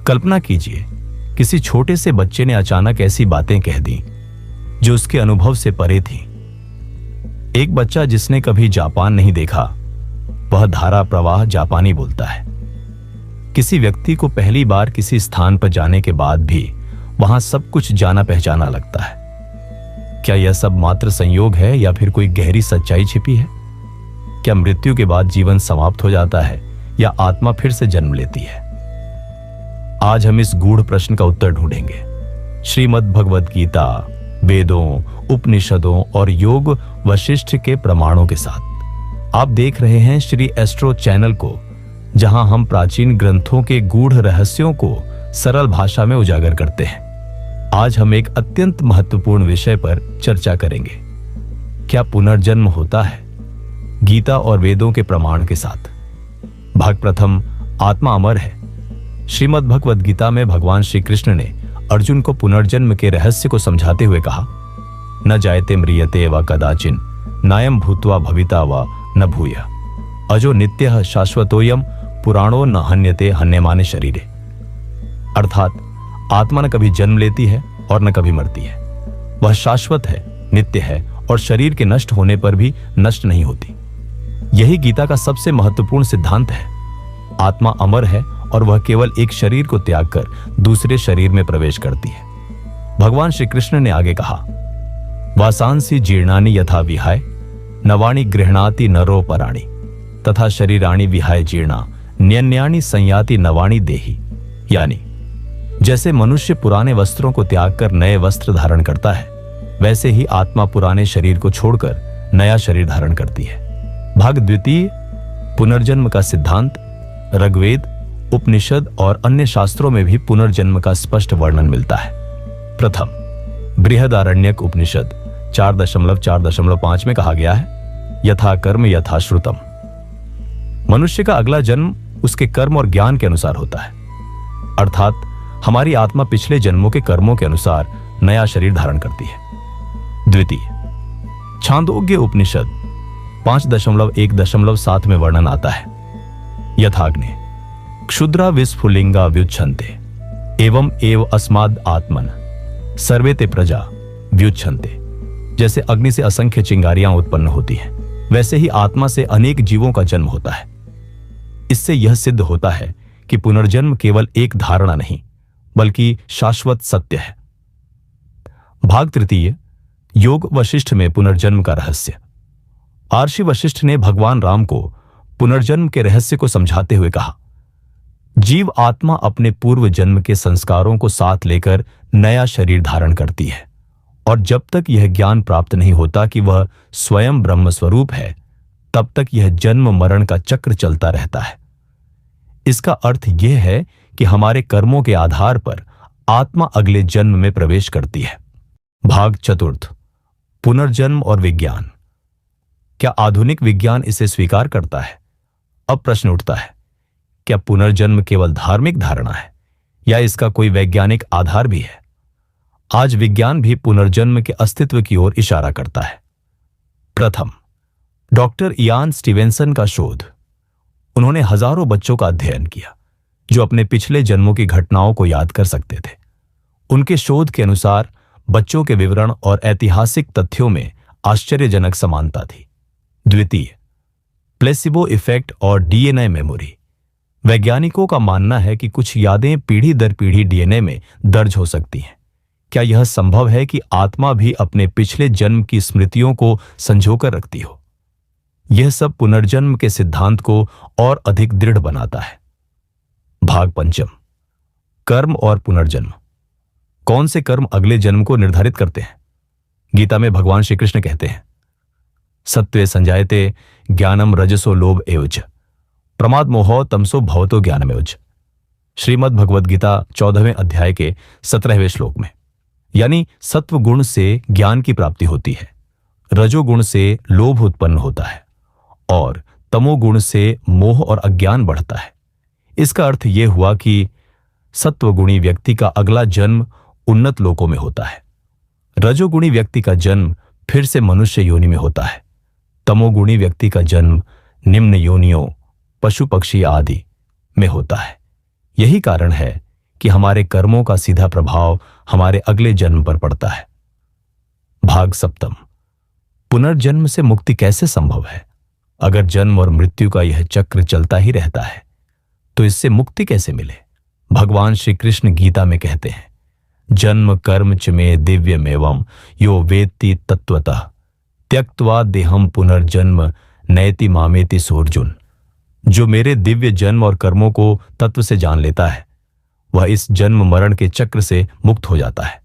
कल्पना कीजिए, किसी छोटे से बच्चे ने अचानक ऐसी बातें कह दी जो उसके अनुभव से परे थी। एक बच्चा जिसने कभी जापान नहीं देखा, वह धारा प्रवाह जापानी बोलता है। किसी व्यक्ति को पहली बार किसी स्थान पर जाने के बाद भी वहां सब कुछ जाना पहचाना लगता है। क्या यह सब मात्र संयोग है या फिर कोई गहरी सच्चाई छिपी है? क्या मृत्यु के बाद जीवन समाप्त हो जाता है या आत्मा फिर से जन्म लेती है? आज हम इस गूढ़ प्रश्न का उत्तर ढूंढेंगे श्रीमद् भगवद गीता, वेदों, उपनिषदों और योग वशिष्ठ के प्रमाणों के साथ। आप देख रहे हैं श्री एस्ट्रो चैनल को, जहां हम प्राचीन ग्रंथों के गूढ़ रहस्यों को सरल भाषा में उजागर करते हैं। आज हम एक अत्यंत महत्वपूर्ण विषय पर चर्चा करेंगे। क्या पुनर्जन्म होता है? गीता और वेदों के प्रमाण के साथ। भाग प्रथम, आत्मा अमर है। श्रीमद् भगवद गीता में भगवान श्री कृष्ण ने अर्जुन को पुनर्जन्म के रहस्य को समझाते हुए कहा, न जायते म्रियते व कदाचिन नायम भूत्वा भविता व न भूयः अजो नित्यः शाश्वतोयम पुराणो न हन्यते हन्यमाने शरीरे। अर्थात आत्मा न कभी जन्म लेती है और न कभी मरती है। वह शाश्वत है, नित्य है और शरीर के नष्ट होने पर भी नष्ट नहीं होती। यही गीता का सबसे महत्वपूर्ण सिद्धांत है। आत्मा अमर है और वह केवल एक शरीर को त्याग कर दूसरे शरीर में प्रवेश करती है। भगवान श्री कृष्ण ने आगे कहा, वासांसी जीर्णानि यथा विहाय नवाणि गृह्णाति नरो पराणि तथा शरीराणि विहाय जीर्णा न्यन्यानि संयाति नवाणि देहि। यानी जैसे मनुष्य पुराने वस्त्रों को त्याग कर नए वस्त्र धारण करता है, वैसे ही आत्मा पुराने शरीर को छोड़कर नया शरीर धारण करती है। भाग द्वितीय, पुनर्जन्म का सिद्धांत। ऋग्वेद, उपनिषद और अन्य शास्त्रों में भी पुनर्जन्म का स्पष्ट वर्णन मिलता है। प्रथम, बृहदारण्यक उपनिषद 4.4.5 में कहा गया है, यथा कर्म यथा श्रुतम। मनुष्य का अगला जन्म उसके कर्म और ज्ञान के अनुसार होता है। अर्थात हमारी आत्मा पिछले जन्मों के कर्मों के अनुसार नया शरीर धारण करती है। द्वितीय, छांदोग्य उपनिषद 5.1.7 में वर्णन आता है, यथाग्ने क्षुद्रा विस्फुलिंगा व्युच्छन्ते एवं एव अस्माद् आत्मन सर्वे ते प्रजा व्युच्छन्ते। जैसे अग्नि से असंख्य चिंगारियां उत्पन्न होती हैं, वैसे ही आत्मा से अनेक जीवों का जन्म होता है। इससे यह सिद्ध होता है कि पुनर्जन्म केवल एक धारणा नहीं, बल्कि शाश्वत सत्य है। भाग तृतीय, योग वशिष्ठ में पुनर्जन्म का रहस्य। महर्षि वशिष्ठ ने भगवान राम को पुनर्जन्म के रहस्य को समझाते हुए कहा, जीव आत्मा अपने पूर्व जन्म के संस्कारों को साथ लेकर नया शरीर धारण करती है और जब तक यह ज्ञान प्राप्त नहीं होता कि वह स्वयं ब्रह्म स्वरूप है, तब तक यह जन्म मरण का चक्र चलता रहता है। इसका अर्थ यह है कि हमारे कर्मों के आधार पर आत्मा अगले जन्म में प्रवेश करती है। भाग चतुर्थ, पुनर्जन्म और विज्ञान। क्या आधुनिक विज्ञान इसे स्वीकार करता है? अब प्रश्न उठता है, क्या पुनर्जन्म केवल धार्मिक धारणा है या इसका कोई वैज्ञानिक आधार भी है? आज विज्ञान भी पुनर्जन्म के अस्तित्व की ओर इशारा करता है। प्रथम, डॉक्टर इयान स्टीवेंसन का शोध। उन्होंने हजारों बच्चों का अध्ययन किया जो अपने पिछले जन्मों की घटनाओं को याद कर सकते थे। उनके शोध के अनुसार बच्चों के विवरण और ऐतिहासिक तथ्यों में आश्चर्यजनक समानता थी। द्वितीय, प्लेसिबो इफेक्ट और डीएनए मेमोरी। वैज्ञानिकों का मानना है कि कुछ यादें पीढ़ी दर पीढ़ी डीएनए में दर्ज हो सकती हैं। क्या यह संभव है कि आत्मा भी अपने पिछले जन्म की स्मृतियों को संजोकर रखती हो? यह सब पुनर्जन्म के सिद्धांत को और अधिक दृढ़ बनाता है। भाग पंचम, कर्म और पुनर्जन्म। कौन से कर्म अगले जन्म को निर्धारित करते हैं? गीता में भगवान श्री कृष्ण कहते हैं, सत्वे संजायते ज्ञानम रजसो लोभ एवच प्रमाद मोहो तमसो भवतो ज्ञानमेवच। श्रीमद् भगवद गीता 14वें अध्याय के 17वें श्लोक में। यानी सत्व गुण से ज्ञान की प्राप्ति होती है, रजोगुण से लोभ उत्पन्न होता है और तमोगुण से मोह और अज्ञान बढ़ता है। इसका अर्थ यह हुआ कि सत्वगुणी व्यक्ति का अगला जन्म उन्नत लोकों में होता है, रजोगुणी व्यक्ति का जन्म फिर से मनुष्य योनि में होता है, तमोगुणी व्यक्ति का जन्म निम्न योनियों पशु पक्षी आदि में होता है। यही कारण है कि हमारे कर्मों का सीधा प्रभाव हमारे अगले जन्म पर पड़ता है। भाग सप्तम, पुनर्जन्म से मुक्ति कैसे संभव है? अगर जन्म और मृत्यु का यह चक्र चलता ही रहता है तो इससे मुक्ति कैसे मिले? भगवान श्री कृष्ण गीता में कहते हैं, जन्म कर्म च मे दिव्यमेवं यो वेत्ति तत्वतः त्यक्त्वा देहम पुनर्जन्म नैति मामेति सोर्जुन। जो मेरे दिव्य जन्म और कर्मों को तत्व से जान लेता है वह इस जन्म मरण के चक्र से मुक्त हो जाता है।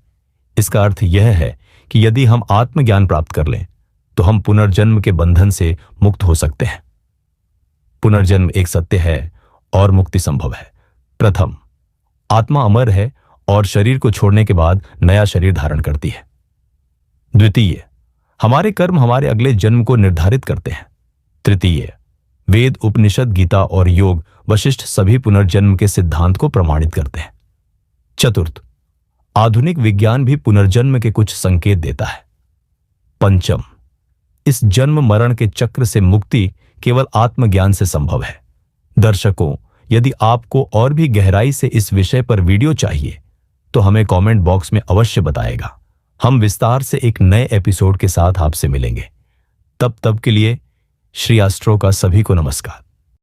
इसका अर्थ यह है कि यदि हम आत्मज्ञान प्राप्त कर लें तो हम पुनर्जन्म के बंधन से मुक्त हो सकते हैं। पुनर्जन्म एक सत्य है और मुक्ति संभव है। प्रथम, आत्मा अमर है और शरीर को छोड़ने के बाद नया शरीर धारण करती है। द्वितीय, हमारे कर्म हमारे अगले जन्म को निर्धारित करते हैं। तृतीय, वेद, उपनिषद, गीता और योग, वशिष्ठ सभी पुनर्जन्म के सिद्धांत को प्रमाणित करते हैं। चतुर्थ, आधुनिक विज्ञान भी पुनर्जन्म के कुछ संकेत देता है। पंचम, इस जन्म मरण के चक्र से मुक्ति केवल आत्मज्ञान से संभव है। दर्शकों, यदि आपको और भी गहराई से इस विषय पर वीडियो चाहिए तो हमें कमेंट बॉक्स में अवश्य बताएगा। हम विस्तार से एक नए एपिसोड के साथ आपसे मिलेंगे। तब के लिए श्री एस्ट्रो का सभी को नमस्कार।